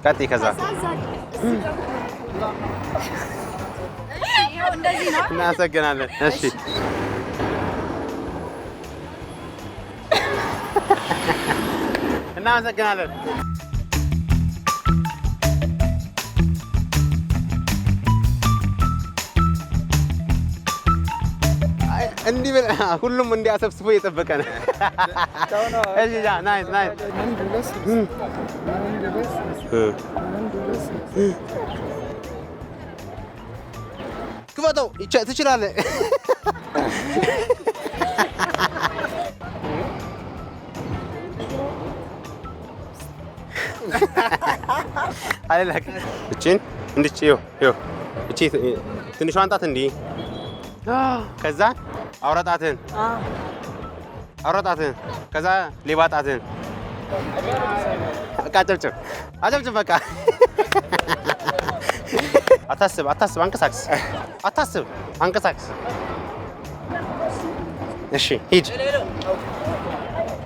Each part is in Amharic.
ቀጥይ ከዛ እናመሰግናለን። እሺ እናመሰግናለን። እንዲህ ሁሉም እንዲያሰብስቦ እየጠበቀ ነው። እሺ ናይስ ናይስ። ክፈተው ትችላለህ። አይላክ እቺን እንድች ይኸው እቺ ትንሿ አንጣት እንዲህ ከዛ አውራጣትን ከዛ ሌባጣትን በቃ አጨብጭብ በቃ አታስብ አንቀሳቅስ እሺ ሂድ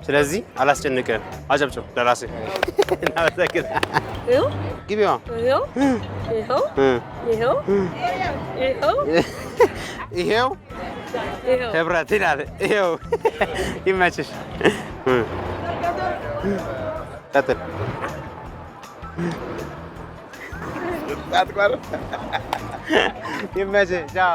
ስለዚህ አላስጨንቅህም አጨብጭብ ለራስህ እናመሰግናለን ግቢዋ ይሄው ህብረት ይላል ይሄው ይመችሽ ቀጥል ይመችሽ ቻው